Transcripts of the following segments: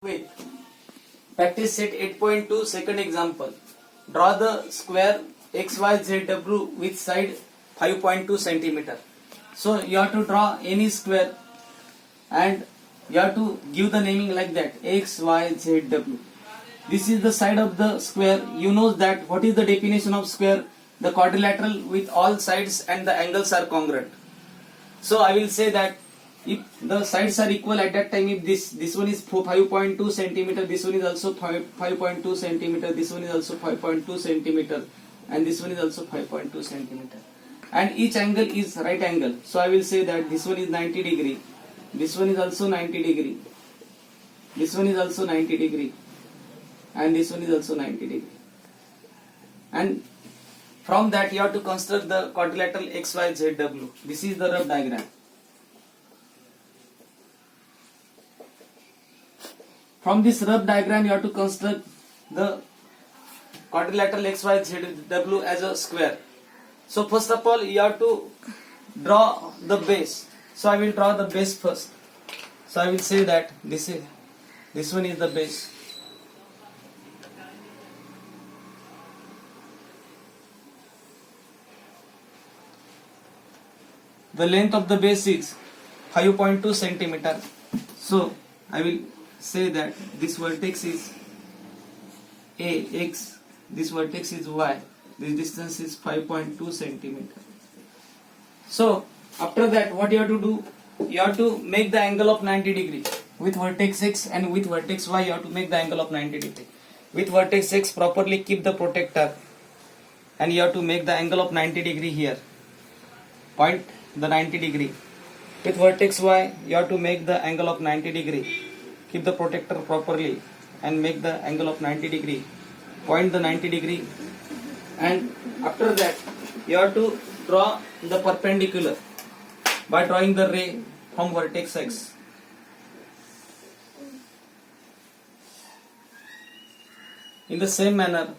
With practice set 8.2 second example. Draw the square XYZW with side 5.2 centimeter. So you have to draw any square and you have to give the naming like that, XYZW. This is the side of the square. You know that what is the definition of square? The quadrilateral with all sides and the angles are congruent. So I will say that if the sides are equal at that time, if this one is 5.2 centimeter, this one is also 5.2 centimeter, this one is also 5.2 centimeter, and this one is also 5.2 centimeter, and each angle is right angle. So I will say that this one is 90 degree, this one is also 90 degree, this one is also 90 degree, and this one is also 90 degree. And from that you have to construct the quadrilateral XYZW. This is the rough diagram. From this rough diagram you have to construct the quadrilateral XYZW as a square. So first of all you have to draw the base. So I will draw the base first. So I will say that this one is the base. The length of the base is 5.2 centimeter. So I will say that this vertex is A, X, this vertex is Y, this distance is 5.2 centimeter. So after that what you have to do, you have to make the angle of 90 degree with vertex X, and with vertex Y you have to make the angle of 90 degree. With vertex X properly keep the protector and you have to make the angle of 90 degree here, point the 90 degree. With vertex Y you have to make the angle of 90 degree, keep the protector properly and make the angle of 90 degree, point the 90 degree, and after that you have to draw the perpendicular by drawing the ray from vertex X. In the same manner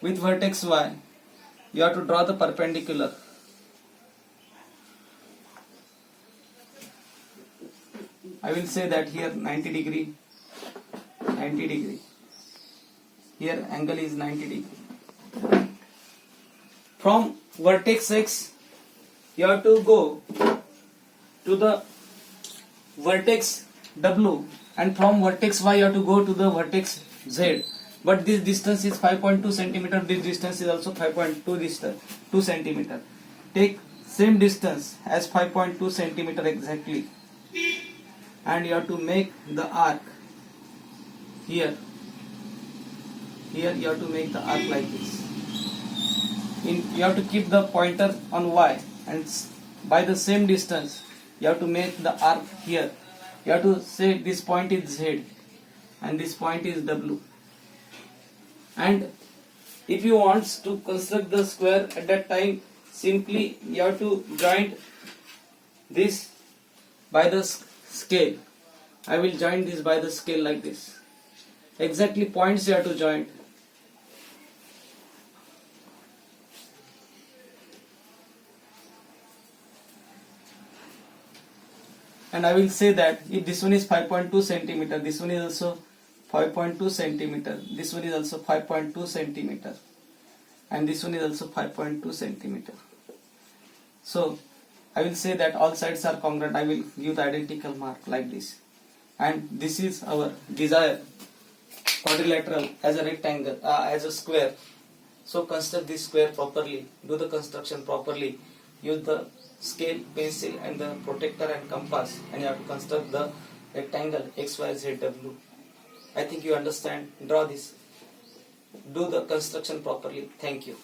with vertex Y you have to draw the perpendicular. I will say that here 90 degree, 90 degree. Here angle is 90 degree. From vertex X, you have to go to the vertex W, and from vertex Y you have to go to the vertex Z. But this distance is 5.2 centimeter. This distance is also 5.2 centimeter. Take same distance as 5.2 centimeter exactly. And you have to make the arc here. Here you have to make the arc like this. You have to keep the pointer on Y, and by the same distance you have to make the arc here. You have to say this point is Z and this point is W. And if you want to construct the square at that time, simply you have to join this by the scale. I will join this by the scale like this. Exactly points you have to join. And I will say that if this one is 5.2 centimeter, this one is also 5.2 centimeter, this one is also 5.2 centimeter, and this one is also 5.2 centimeter. So I will say that all sides are congruent. I will give the identical mark like this. And this is our desired quadrilateral as a rectangle, as a square. So construct this square properly, do the construction properly, use the scale, pencil and the protector and compass, and you have to construct the rectangle XYZW. I think you understand. Draw this, do the construction properly. Thank you.